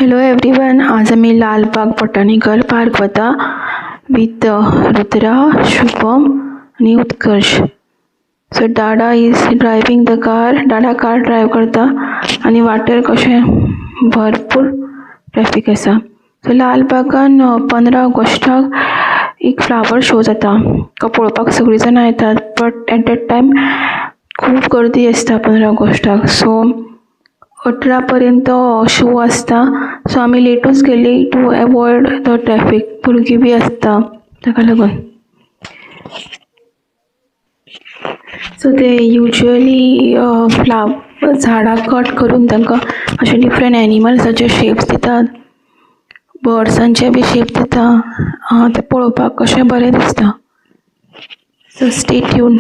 Hello everyone, आज आम्ही Lalbagh botanical park वता विथ रुद्रा, शुभम आणि उत्कर्ष. सो डाडा इज ड्रायव्हिंग द कार. डाडा कार ड्रायव्ह करता आणि वाटेर कशें भरपूर ट्रॅफिक आसा. सो लालबागान 15 ऑगस्टाक एक फ्लावर शो जाता. तो पळोवपाक सगळीं जाणां येतात, बट एट दॅट टायम खूब गर्दी आसता 15 ऑगस्टाक. सो 18 पर्यंत शो आसता. सो आमी लेटूच गेली टू एवॉयड द ट्रॅफिक. भुरगीं बी आसता ताका लागून. सो ते युजली झाडां कट करून तांकां अशे डिफरंट एनिमल्साचे शेप्स दितात, बर्ड्सांचे बी शेप दिता. ते पळोवपाक कशें बरें दिसता. So stay tune.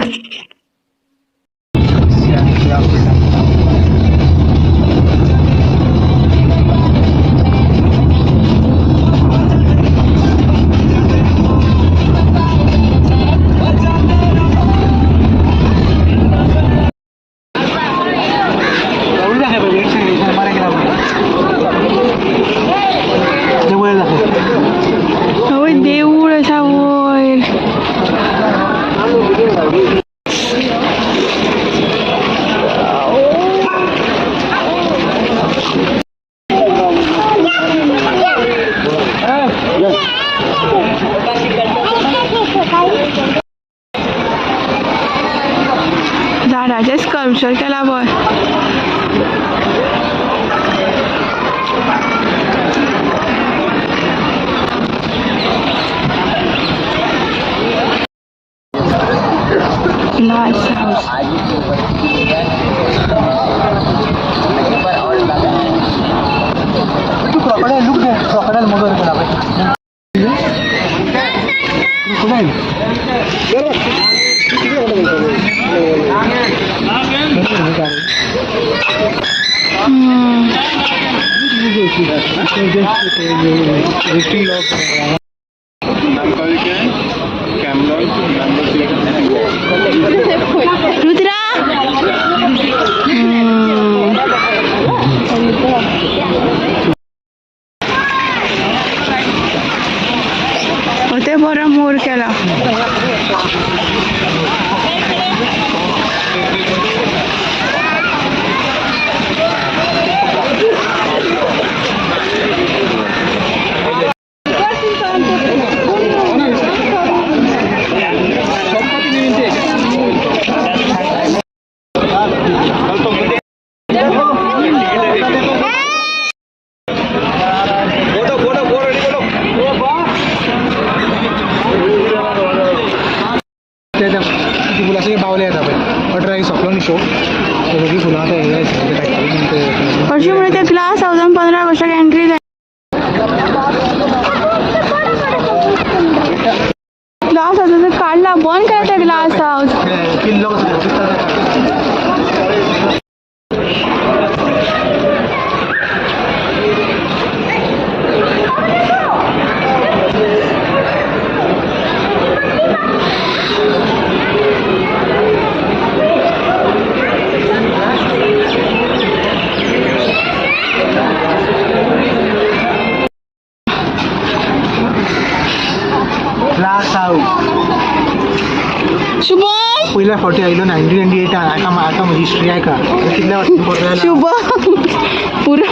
देऊळ असा वयर. झाडाचे स्कल्पचर केला बघ. Nice house. Crocodile, look there. Crocodile mother kena apa? Crocodile. Rudra होते बरं मोर केला. फुलाचे बावले येतात पण अठरा सोपलो शो सगळी फुलां आता हरशी म्हणजे ते क्लास 15 वर्षाक एंट्री जाय. ग्लास हाऊस काढला, बंद केला ते ग्लास हाऊस. किल्लो ग्लास हाऊस. शुभम पहिला फोटो आयलो 1998 आता म्हजी हिस्ट्री आहे का कितल्या वर्षांनी फोटो आयला. शुभम पुरा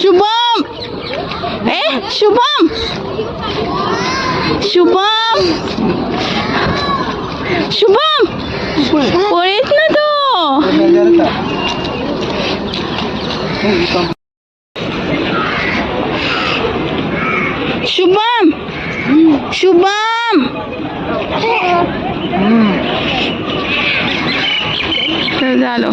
शुभम शुभम शुभम शुभम पळयत ना तो. शुभम शुभम झालो.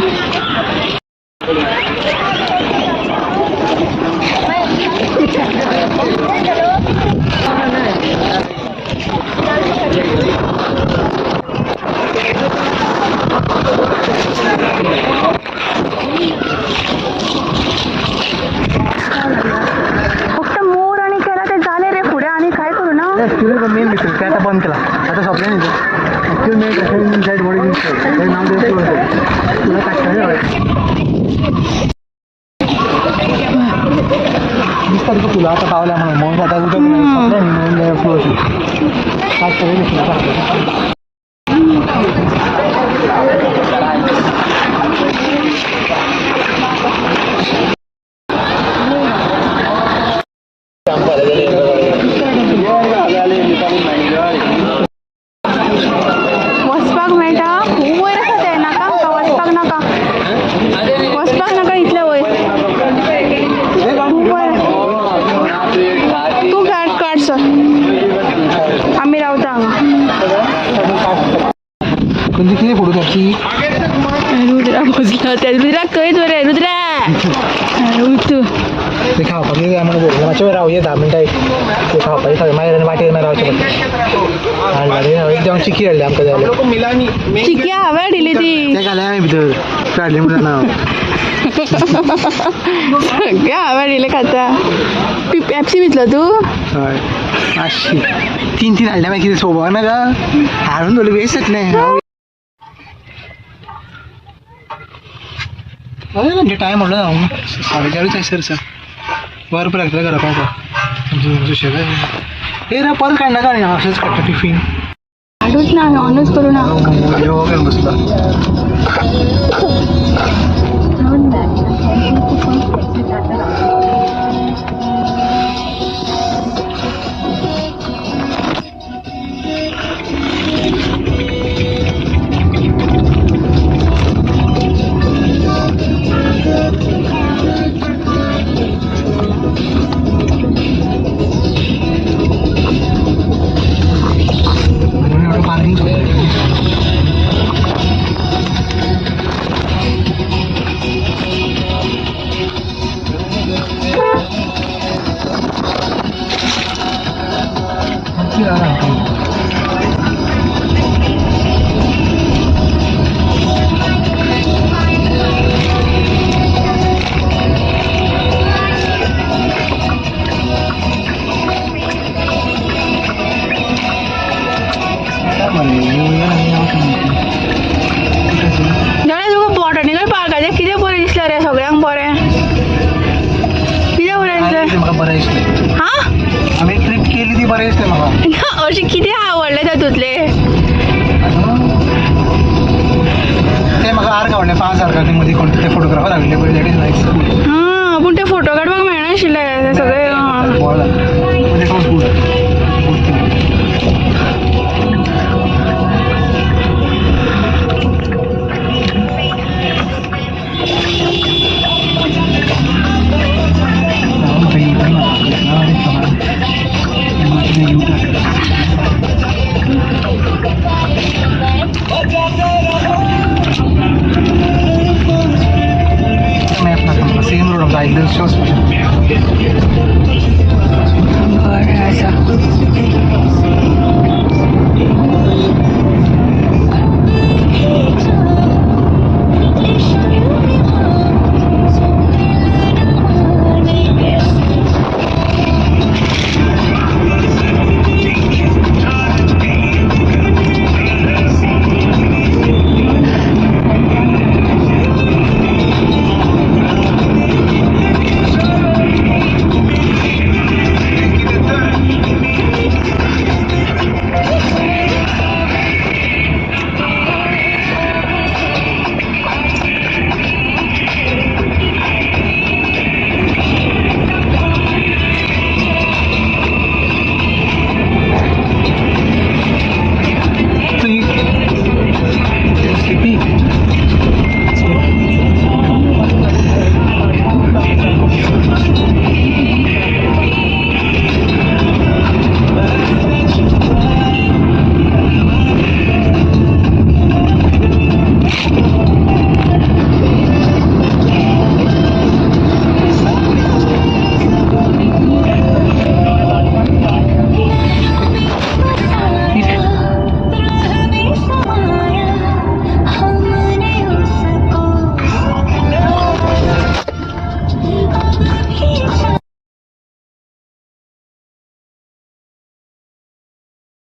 फक्त मोर आणि केला ते झाले रे. पुढे आणि काय करू ना. मेन दिसतो ते आता बंद केला. आता सोपले नाही. मेन डेड बॉडी दिसतो नाव तुला काढता दिसतात का तुला आता पावल्या म्हणून मग आता उद्या फ्लो वचपाक मेळटा खूब वयर आसा तें नाका म्हाका वचपाक नाका वचपाक नाका इतल्या वयर खूब वयर तूं काड सर आमी रावता हांगा खंयची कितें फोटो काडची रुद्रा बसला त्या रुद्राक खंय दवरे रुद्रा ते खावपाक येता म्हणून बोलता मातशें वेळ रावया 10 मिनटां ते खावपाक थंय मागीर वाटेर मागीर रावचें पडटा हाडला रे एक जावन चिकी हाडली आमकां जाय चिकी हांवें हाडिल्ली ती तें घालें हांवें भितर हाडली म्हणून हांव सगळें हांवें हाडिल्लें खाता पेप्सी पितलो तूं हय मातशी 3 हाडल्या मागीर कितें सोबत नाका हाडून दवरलें वेस्ट जातलें अरे म्हणजे टायम म्हणलो हांव 4:30 जायसर सर बरं लागतलें घरा पावपाक सुशेगाद ए रे परत काडनाका न्ही हांव अशेंच काडटा टिफीन हाडूच ना हांवें ऑनच करूं ना यो घेवन बसला बॉटनिकल पार्काचें कितें बरें दिसलें रे सगळ्यांक बरें कितें बरें दिसलें म्हाका बरें दिसलें हां आमी ट्रीप केली ती बरें दिसलें म्हाका अशें कितें आवडलें तातूंतले ते म्हाका आर्क आवडलें 5 आर्कांनी मदीं कोण ते फोटोग्राफर हाडले पळय दॅट इज नायस हां पूण ते फोटो काडपाक मेळनाशिल्ले ते सगळे सेम रोड आमचा एकदम शोस बरें आसा